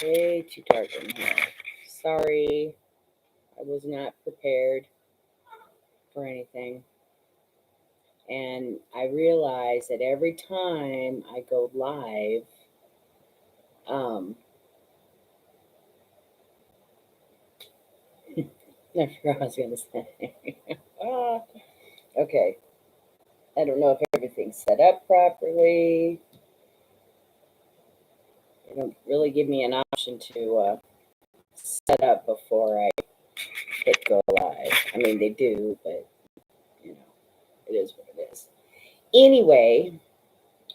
way too dark in here. Sorry, I was not prepared for anything. And I realize that every time I go live, um, I forgot what I was going to say. Ah, okay, I don't know if everything's set up properly. They don't really give me an option to set up before I hit go live. I mean, they do, but you know, it is what it is. Anyway,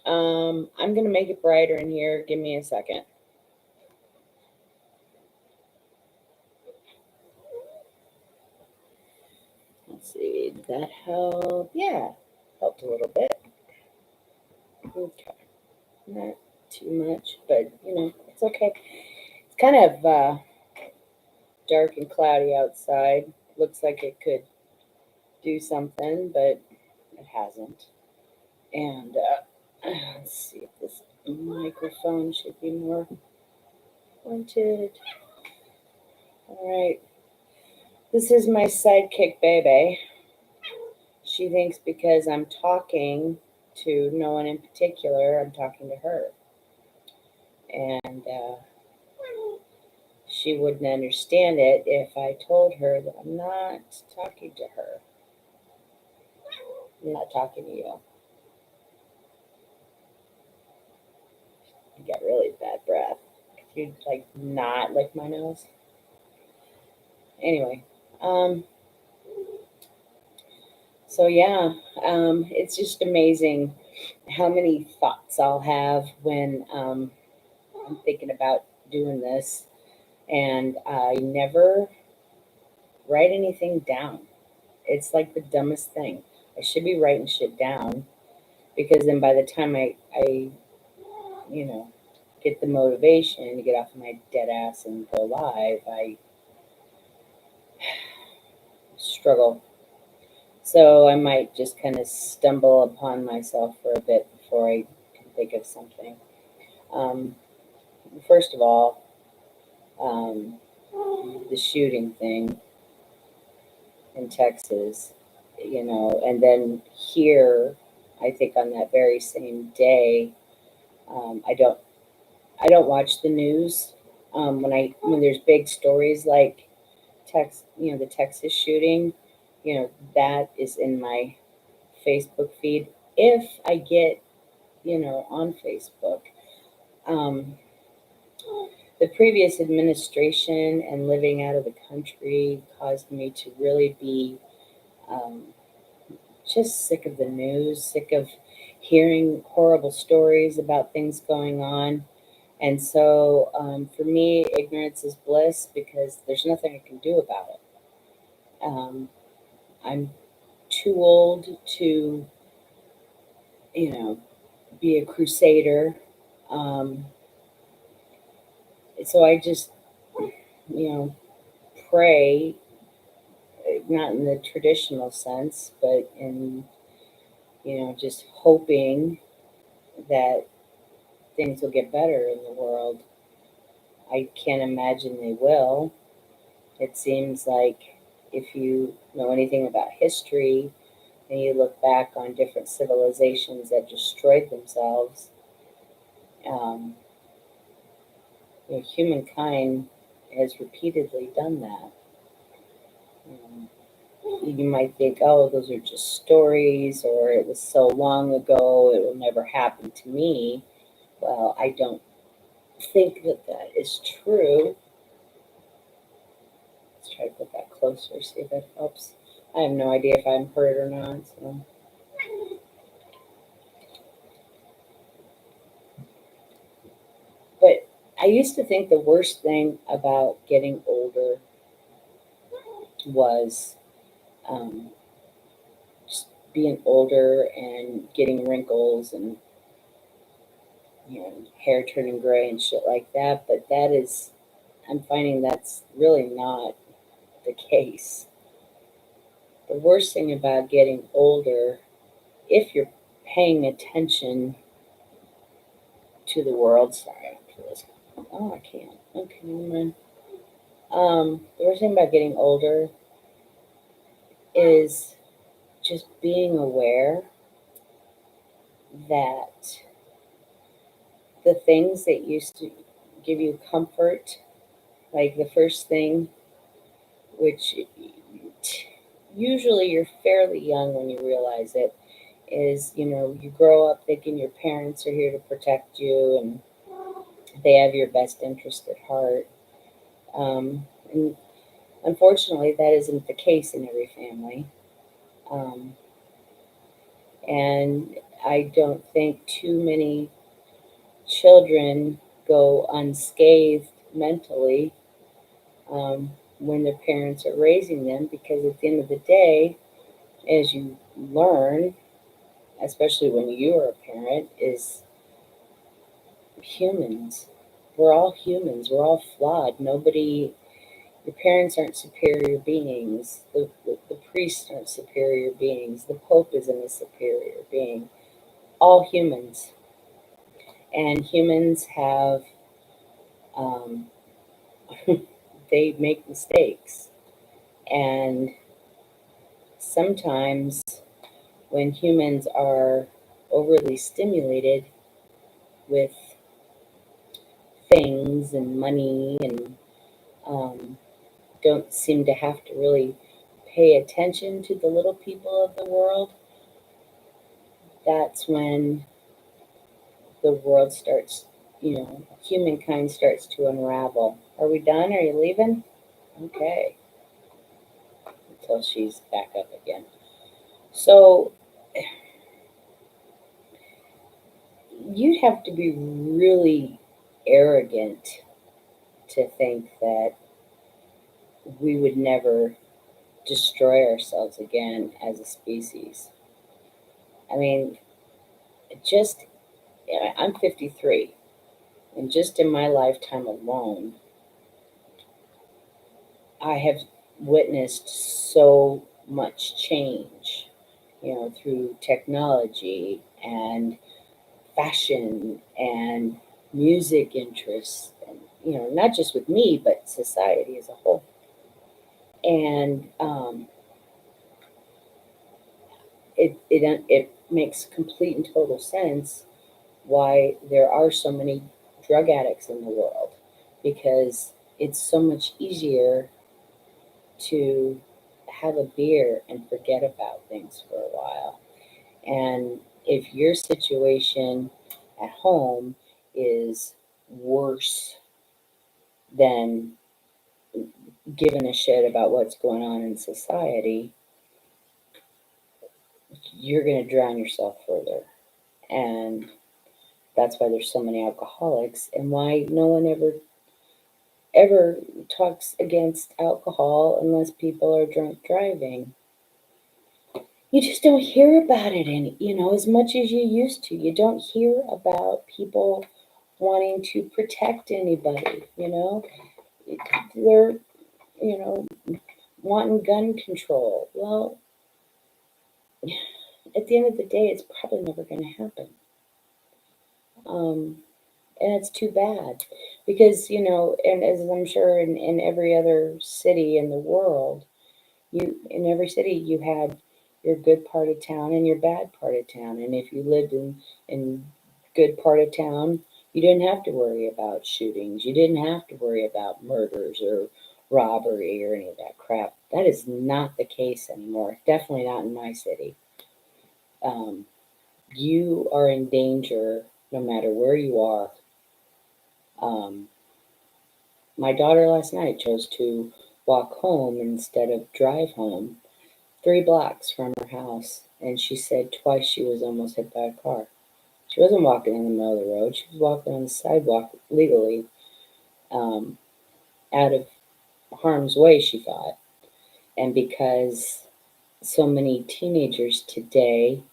I'm gonna make it brighter in here. Give me a second. Let's see, did that help? Yeah, helped a little bit. Okay, not too much, but it's okay. It's kind of dark and cloudy outside. Looks like it could do something, but it hasn't. And let's see if this microphone should be more pointed. All right. This is my sidekick, Bebe. She thinks because I'm talking to no one in particular, I'm talking to her. And she wouldn't understand it if I told her that I'm not talking to her. I'm not talking to you. I got really bad breath. Could you not lick my nose? Anyway, so yeah, it's just amazing how many thoughts I'll have when I'm thinking about doing this, and I never write anything down. It's like the dumbest thing. I should be writing shit down because then by the time I you know, get the motivation to get off my dead ass and go live, I struggle. So I might just kind of stumble upon myself for a bit before I can think of something. Um, First of all, um, the shooting thing in Texas, and then here, I think on that very same day, um, I don't I don't watch the news when there's big stories like the Texas shooting, that is in my Facebook feed if I get on Facebook. Um, the previous administration and living out of the country caused me to really be um, just sick of the news, sick of hearing horrible stories about things going on. And so for me, ignorance is bliss because there's nothing I can do about it. Um, I'm too old to, you know, be a crusader. Um, so I just, you know, pray, not in the traditional sense, but in, just hoping that things will get better in the world. I can't imagine they will. It seems like if you know anything about history and you look back on different civilizations that destroyed themselves, um, humankind has repeatedly done that. Um, you might think, oh, those are just stories, or it was so long ago, it will never happen to me. Well, I don't think that that is true. Let's try to put that closer, see if that helps. I have no idea if I'm hurt or not. So. But I used to think the worst thing about getting older was um, just being older and getting wrinkles and hair turning gray and shit like that. But I'm finding that's really not the case. The worst thing about getting older, if you're paying attention to the world, sorry, oh, I can't. Mm, the worst thing about getting older is just being aware that the things that used to give you comfort, like the first thing, which usually you're fairly young when you realize it, is you grow up thinking your parents are here to protect you and they have your best interest at heart. And unfortunately, that isn't the case in every family. Um, and I don't think too many children go unscathed mentally when their parents are raising them, because at the end of the day, as you learn, especially when you are a parent, is humans. We're all humans. We're all flawed. Nobody, your parents aren't superior beings. The priests aren't superior beings. The Pope isn't a superior being. All humans. And humans have, um, they make mistakes. And sometimes when humans are overly stimulated with things and money and um, don't seem to have to really pay attention to the little people of the world, that's when the world starts, humankind starts to unravel. Are we done? Are you leaving? Okay, until she's back up again. So you'd have to be really arrogant to think that we would never destroy ourselves again as a species. I mean, just, I'm 53, and just in my lifetime alone, I have witnessed so much change, through technology and fashion and music interests, and, not just with me, but society as a whole. And it makes complete and total sense why there are so many drug addicts in the world, because it's so much easier to have a beer and forget about things for a while. And if your situation at home is worse than giving a shit about what's going on in society, you're going to drown yourself further. And that's why there's so many alcoholics, and why no one ever talks against alcohol unless people are drunk driving. You just don't hear about it as much as you used to. You don't hear about people wanting to protect anybody. They're, you know, wanting gun control. Well, at the end of the day, it's probably never going to happen. Um, and it's too bad, because, and as I'm sure in every other city in the world, in every city you had your good part of town and your bad part of town. And if you lived in good part of town, you didn't have to worry about shootings. You didn't have to worry about murders or robbery or any of that crap. That is not the case anymore. Definitely not in my city. Um, you are in danger no matter where you are. Um, my daughter last night chose to walk home instead of drive home, 3 blocks from her house, and she said twice she was almost hit by a car. She wasn't walking in the middle of the road, she was walking on the sidewalk legally, um, out of harm's way, she thought. And because so many teenagers today,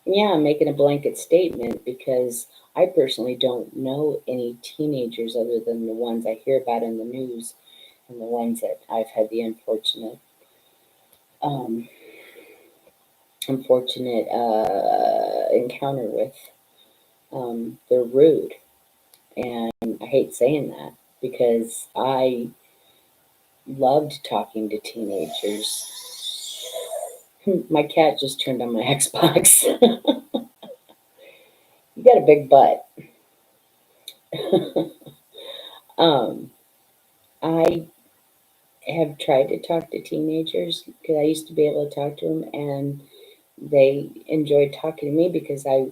and yeah, I'm making a blanket statement because I personally don't know any teenagers other than the ones I hear about in the news and the ones that I've had the um, unfortunate encounter with. They're rude, and I hate saying that. because I loved talking to teenagers. My cat just turned on my Xbox. You got a big butt. um, I have tried to talk to teenagers because I used to be able to talk to them, and they enjoyed talking to me because I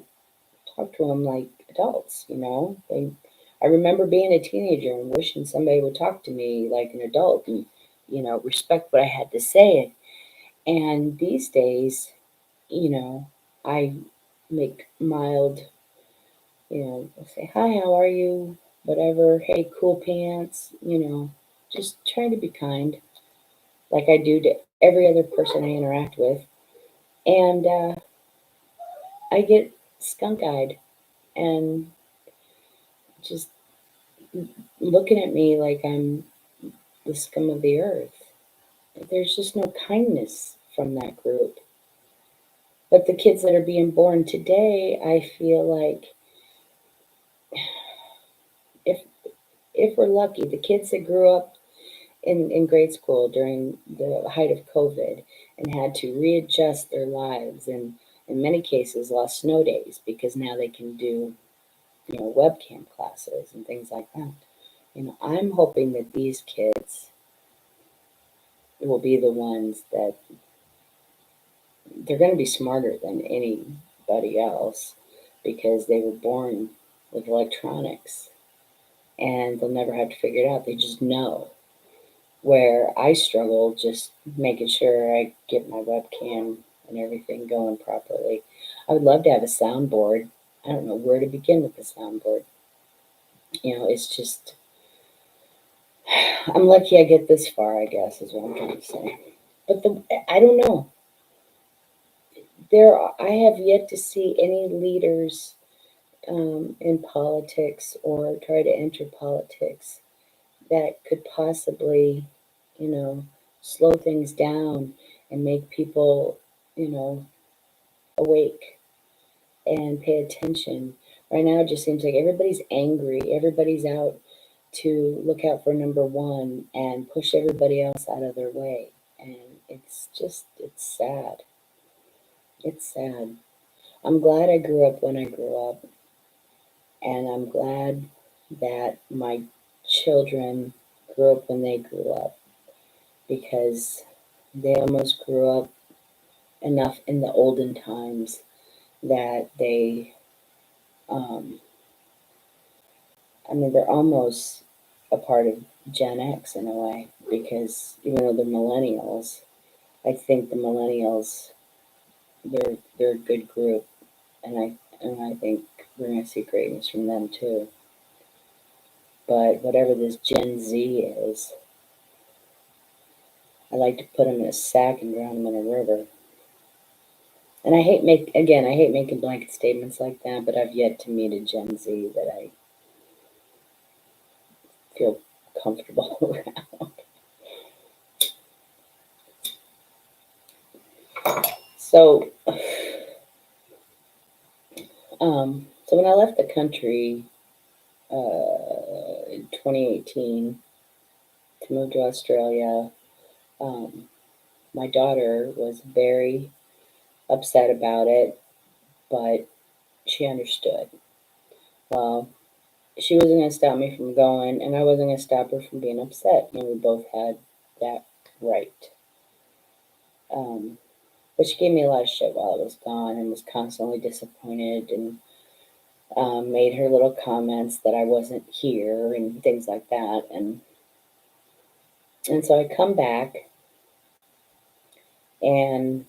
talked to them like adults. I remember being a teenager and wishing somebody would talk to me like an adult and respect what I had to say. And these days, you know, I make mild, I'll say, hi, how are you? Whatever. Hey, cool pants. Just trying to be kind like I do to every other person I interact with. And I get skunk eyed and just looking at me like I'm the scum of the earth. There's just no kindness from that group. But the kids that are being born today, I feel like if if we're lucky, the kids that grew up in grade school during the height of COVID and had to readjust their lives and in many cases lost snow days because now they can do, webcam classes and things like that. I'm hoping that these kids will be the ones that they're going to be smarter than anybody else because they were born with electronics and they'll never have to figure it out. They just know. Where I struggle just making sure I get my webcam and everything going properly. I would love to have a soundboard. I don't know where to begin with the soundboard. It's just, I'm lucky I get this far, I guess, is what I'm trying to say. But I don't know. I have yet to see any leaders in politics or try to enter politics that could possibly, you know, slow things down and make people, awake and pay attention. Right now, it just seems like everybody's angry. Everybody's out to look out for number one and push everybody else out of their way. And it's sad. It's sad. I'm glad I grew up when I grew up, and I'm glad that my children grew up when they grew up because they almost grew up enough in the olden times that um, they're almost a part of Gen X in a way because even though they're millennials, I think the millennials they're a good group, and I think we're gonna see greatness from them too. But whatever this Gen Z is, I like to put them in a sack and drown them in a river. And I hate making blanket statements like that, but I've yet to meet a Gen Z that I feel comfortable around. So, so when I left the country in 2018 to move to Australia, um, my daughter was very upset about it, but she understood. Well, she wasn't going to stop me from going, and I wasn't going to stop her from being upset. And we both had that right. Um, but she gave me a lot of shit while I was gone and was constantly disappointed and made her little comments that I wasn't here and things like that. And so I come back, and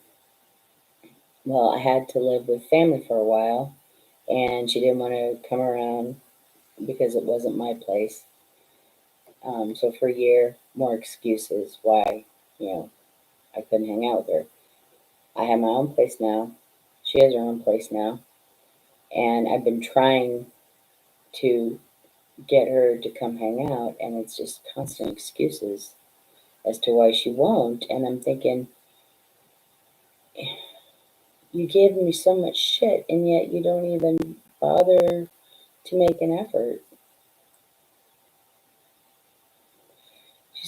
well, I had to live with family for a while, and she didn't want to come around because it wasn't my place. So for a year, more excuses why, you know, I couldn't hang out with her. I have my own place now. She has her own place now. And I've been trying to get her to come hang out, and it's just constant excuses as to why she won't. And I'm thinking, you gave me so much shit, and yet you don't even bother to make an effort.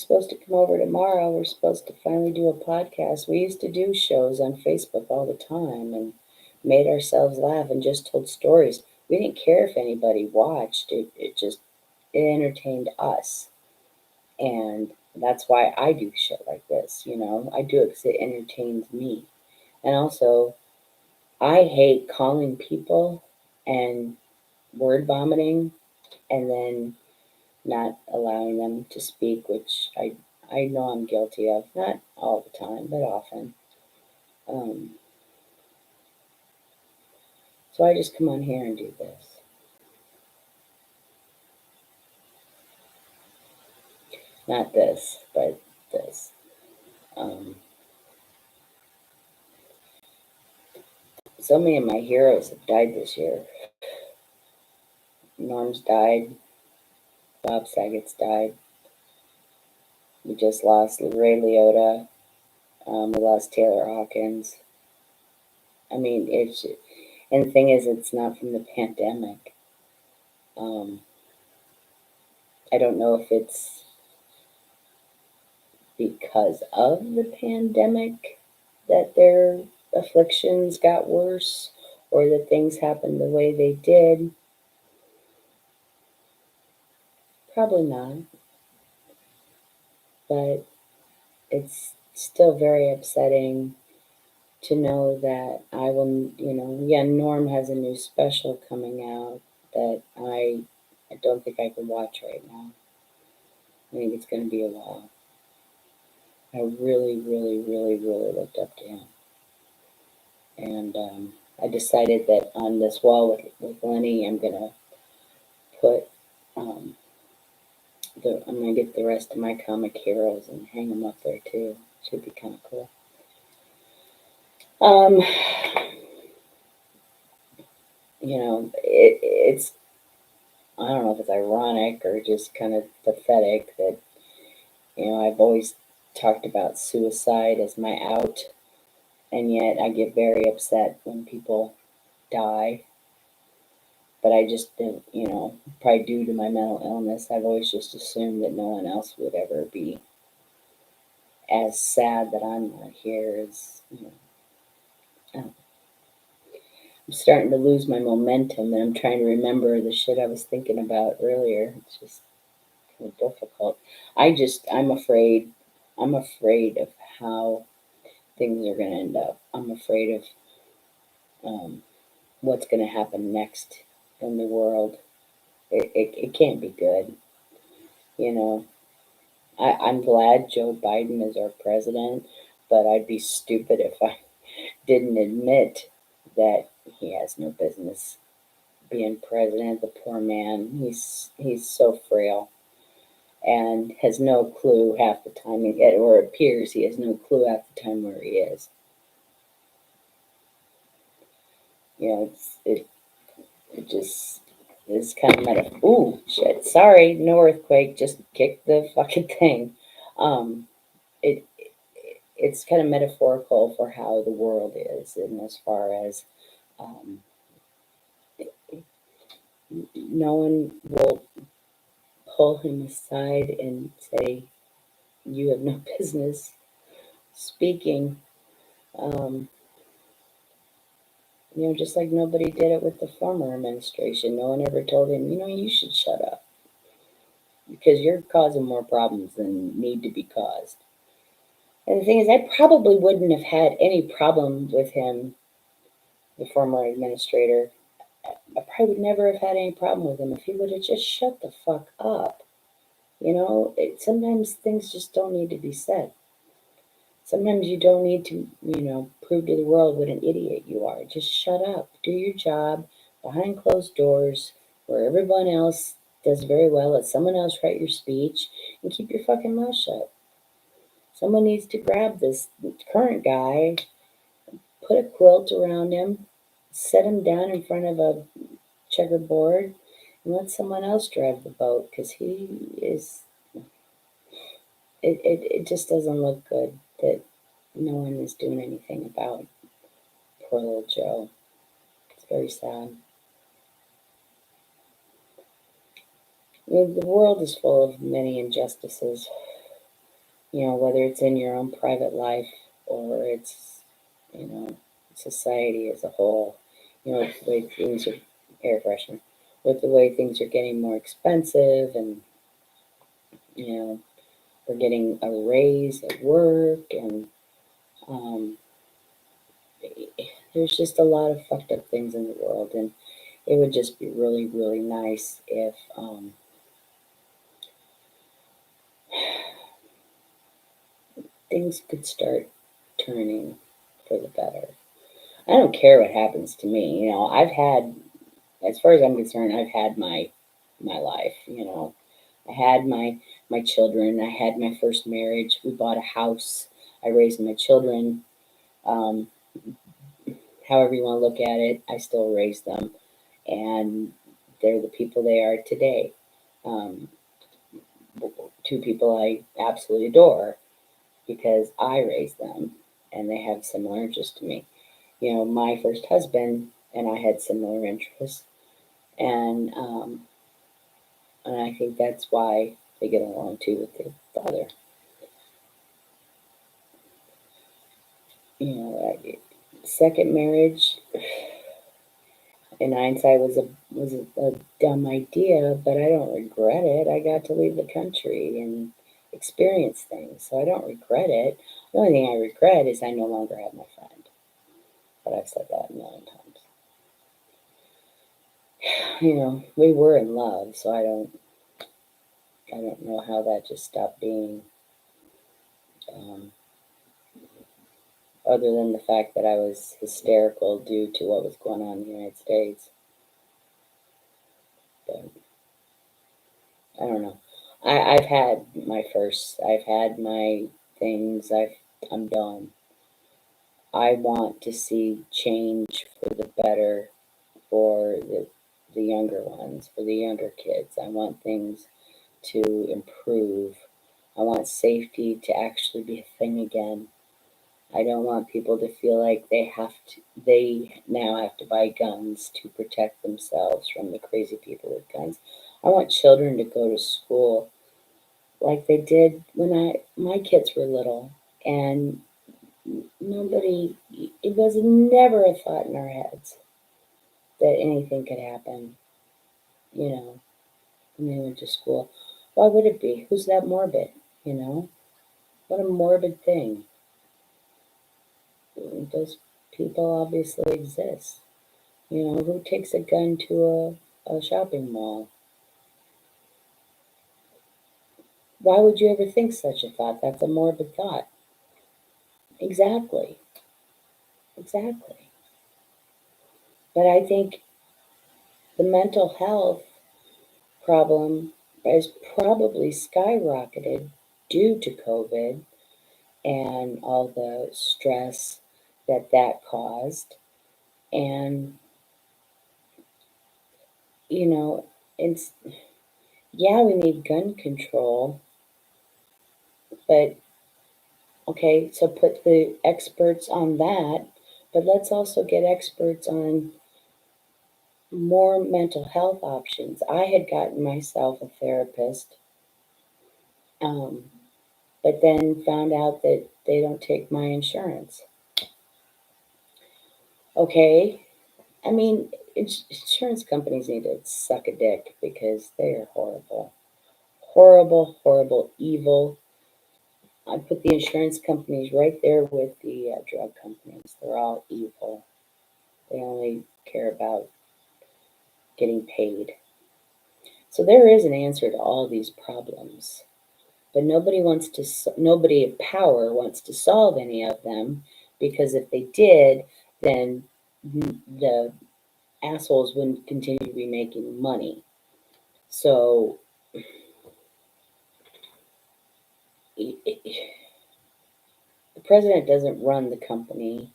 supposed to come over tomorrow. We're supposed to finally do a podcast. We used to do shows on Facebook all the time and made ourselves laugh and just told stories. We didn't care if anybody watched. It entertained us. And that's why I do shit like this, you know. I do it because it entertains me. And also, I hate calling people and word vomiting and then not allowing them to speak, which I know I'm guilty of. Not all the time, but often. Um, so I just come on here and do this. Not this, but this. Um, so many of my heroes have died this year. Norm's died. Bob Saget's died. We just lost Ray Liotta. We lost Taylor Hawkins. I mean, and the thing is, it's not from the pandemic. Um, I don't know if it's because of the pandemic that their afflictions got worse or that things happened the way they did. Probably not, but it's still very upsetting to know that I will, you know, yeah, Norm has a new special coming out that I don't think I can watch right now. I think it's going to be a while. I really, really, really, really looked up to him. And I decided that on this wall with Lenny, I'm going to put, um, I'm going to get the rest of my comic heroes and hang them up there too. Should be kind of cool. Um, you know, it's, I don't know if it's ironic or just kind of pathetic that, you know, I've always talked about suicide as my out, and yet I get very upset when people die. But I just didn't, you know, probably due to my mental illness, I've always just assumed that no one else would ever be as sad that I'm not here as, you know, I'm starting to lose my momentum and I'm trying to remember the shit I was thinking about earlier. It's just kind of difficult. I'm afraid of how things are going to end up. I'm afraid of um, what's going to happen next in the world. It can't be good. You know, I'm glad Joe Biden is our president, but I'd be stupid if I didn't admit that he has no business being president. The poor man, he's so frail and has no clue half the time, or it appears he has no clue half the time where he is. You know, it just is kind of meta. Ooh, shit! Sorry, no earthquake. Just kick the fucking thing. It it's kind of metaphorical for how the world is, and as far as um, no one will pull him aside and say, "You have no business speaking." Um, you know, just like nobody did it with the former administration. No one ever told him, you know, you should shut up because you're causing more problems than need to be caused. And the thing is, I probably wouldn't have had any problem with him, the former administrator. I probably would never have had any problem with him if he would have just shut the fuck up. You know, sometimes things just don't need to be said. Sometimes you don't need to, you know, prove to the world what an idiot you are. Just shut up. Do your job behind closed doors where everyone else does very well. Let someone else write your speech and keep your fucking mouth shut. Someone needs to grab this current guy, put a quilt around him, set him down in front of a checkerboard, and let someone else drive the boat because he is. It just doesn't look good that no one is doing anything about poor little Joe. It's very sad. You know, the world is full of many injustices, whether it's in your own private life or it's, you know, society as a whole, with the way things are, air freshener, with the way things are getting more expensive and, you know, we're getting a raise at work and um, there's just a lot of fucked up things in the world. And it would just be really, really nice if things could start turning for the better. I don't care what happens to me. I've had, as far as I'm concerned, I've had my life. I had my children. I had my first marriage. We bought a house. I raised my children. Um, However you want to look at it, I still raised them, and they're the people they are today. Um, Two people I absolutely adore because I raised them, and they have similar interests to me. My first husband and I had similar interests, and I think that's why they get along too with their father. Second marriage, in hindsight, was a dumb idea, but I don't regret it. I got to leave the country and experience things, so I don't regret it. The only thing I regret is I no longer have my friend. But I've said that a million times. We were in love, so I don't know how that just stopped being. Um, Other than the fact that I was hysterical due to what was going on in the United States. But I don't know. I've had my first. I've had my things. I'm done. I want to see change for the better for the younger ones, for the younger kids. I want things to improve. I want safety to actually be a thing again. I don't want people to feel like they now have to buy guns to protect themselves from the crazy people with guns. I want children to go to school like they did when my kids were little, and nobody, it was never a thought in our heads that anything could happen, you know, when they went to school. Why would it be? Who's that morbid? You know, what a morbid thing. Those people obviously exist. Who takes a gun to a shopping mall? Why would you ever think such a thought? That's a morbid thought. Exactly. Exactly. But I think the mental health problem has probably skyrocketed due to COVID and all the stress that caused. And, you know, it's, yeah, we need gun control, but okay, so put the experts on that, but let's also get experts on more mental health options. I had gotten myself a therapist, um, but then found out that they don't take my insurance. Okay, I mean, insurance companies need to suck a dick because they are horrible. Horrible, horrible, evil. I put the insurance companies right there with the drug companies. They're all evil. They only care about getting paid. So there is an answer to all these problems, but nobody of power wants to solve any of them because if they did, then the assholes wouldn't continue to be making money. So the president doesn't run the company.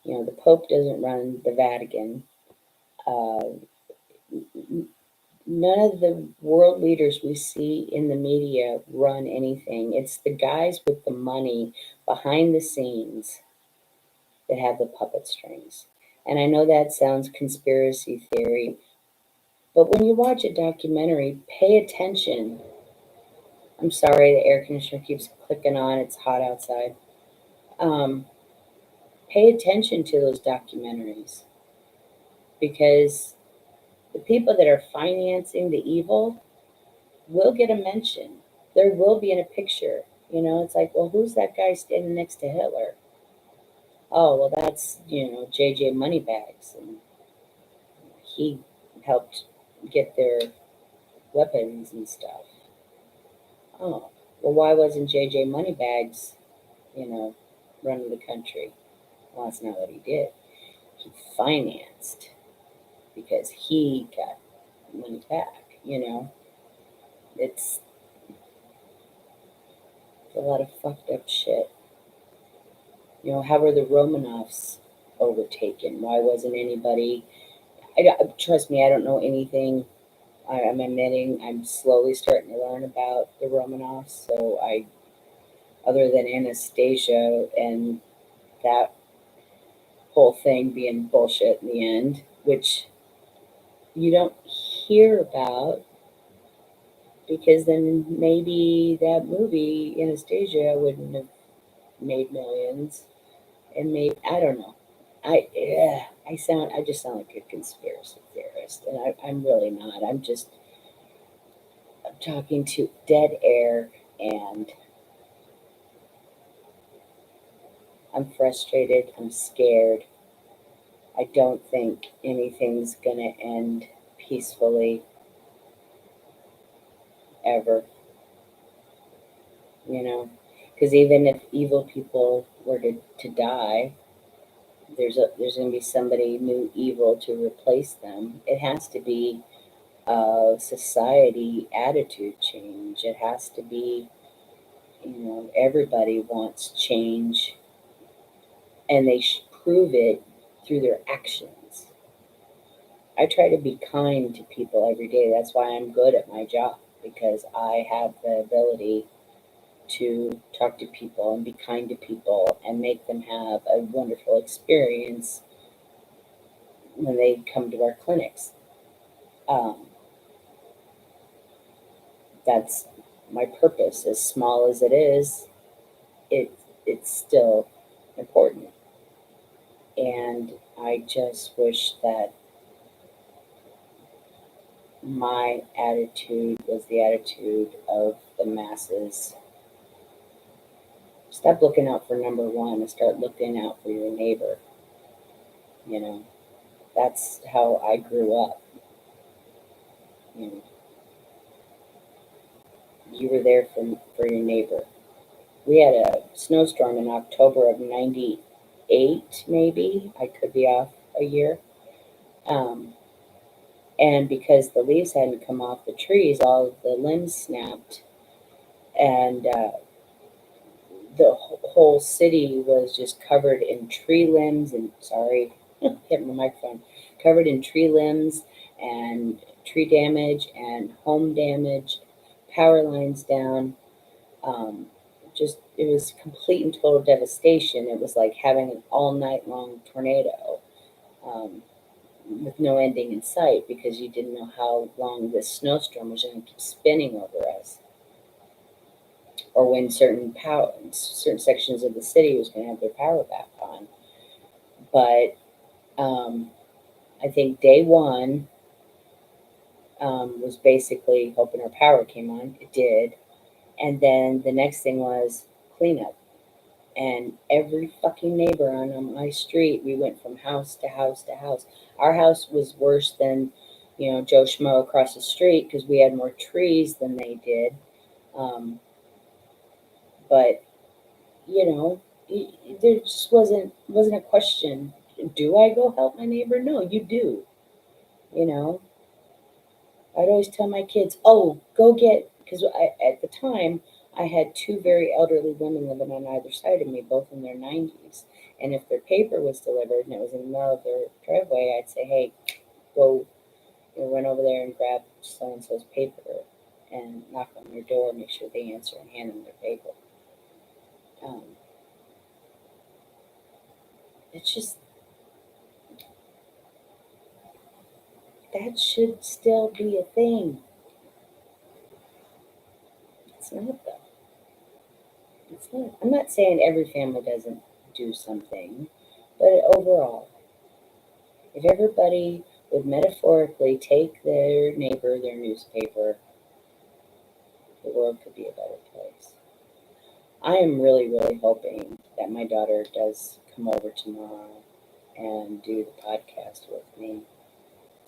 The Pope doesn't run the Vatican. Uh, None of the world leaders we see in the media run anything. It's the guys with the money behind the scenes that have the puppet strings. And I know that sounds conspiracy theory, but when you watch a documentary, pay attention. I'm sorry, the air conditioner keeps clicking on. It's hot outside. Um, Pay attention to those documentaries because the people that are financing the evil will get a mention. There will be in a picture. It's like, well, who's that guy standing next to Hitler? Oh, well, that's, JJ Moneybags. And he helped get their weapons and stuff. Oh, well, why wasn't JJ Moneybags, you know, running the country? Well, that's not what he did. He financed because he got money back. It's a lot of fucked up shit. How were the Romanovs overtaken? Why wasn't anybody? Trust me, I don't know anything. I'm admitting I'm slowly starting to learn about the Romanovs. So other than Anastasia and that whole thing being bullshit in the end, which you don't hear about because then maybe that movie Anastasia wouldn't have made millions, and maybe I don't know. I just sound like a conspiracy theorist, and I'm really not. I'm talking to dead air, and I'm frustrated. I'm scared. I don't think anything's gonna end peacefully ever. You know, because even if evil people were to die, there's going to be somebody new evil to replace them. It has to be a society attitude change. It has to be, everybody wants change, and they prove it through their actions. I try to be kind to people every day. That's why I'm good at my job, because I have the ability to talk to people and be kind to people and make them have a wonderful experience when they come to our clinics. Um, that's my purpose. As small as it is, it it's still important. And I just wish that my attitude was the attitude of the masses. Stop looking out for number one and start looking out for your neighbor. You know, that's how I grew up. You know, you were there for your neighbor. We had a snowstorm in October of '98, maybe. I could be off a year. Um, and because the leaves hadn't come off the trees, all of the limbs snapped, and the whole city was just covered in tree limbs. And sorry, hit my microphone. Covered in tree limbs and tree damage and home damage, power lines down. Um, just it was complete and total devastation. It was like having an all night long tornado, um, with no ending in sight because you didn't know how long this snowstorm was going to keep spinning over us, or when certain sections of the city was going to have their power back on. But I think day one was basically hoping our power came on. It did, and then the next thing was cleanup. And every fucking neighbor on my street, we went from house to house to house. Our house was worse than, Joe Schmo across the street because we had more trees than they did. Um, but there just wasn't a question. Do I go help my neighbor? No, you do. You know, I'd always tell my kids, "Oh, go get," because at the time I had two very elderly women living on either side of me, both in their 90s. And if their paper was delivered and it was in the middle of their driveway, I'd say, "Hey, go, run over there and grab so and so's paper and knock on their door, make sure they answer, and hand them their paper." Um, it's just that should still be a thing. It's not though. It's not. I'm not saying every family doesn't do something, but overall, if everybody would metaphorically take their neighbor their newspaper, the world could be a better place. I am really, really hoping that my daughter does come over tomorrow and do the podcast with me.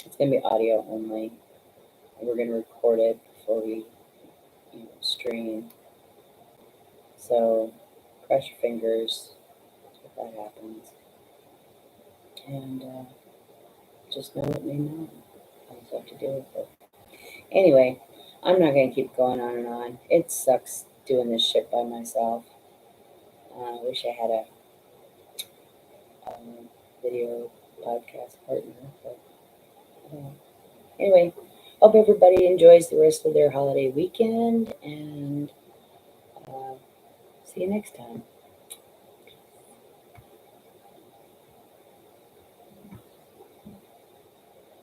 It's going to be audio only. And we're going to record it before we, stream. So cross your fingers if that happens. And just know what we know. I just have to deal with it. Anyway, I'm not going to keep going on and on. It sucks doing this shit by myself. I wish I had a video podcast partner. But anyway, hope everybody enjoys the rest of their holiday weekend, and see you next time.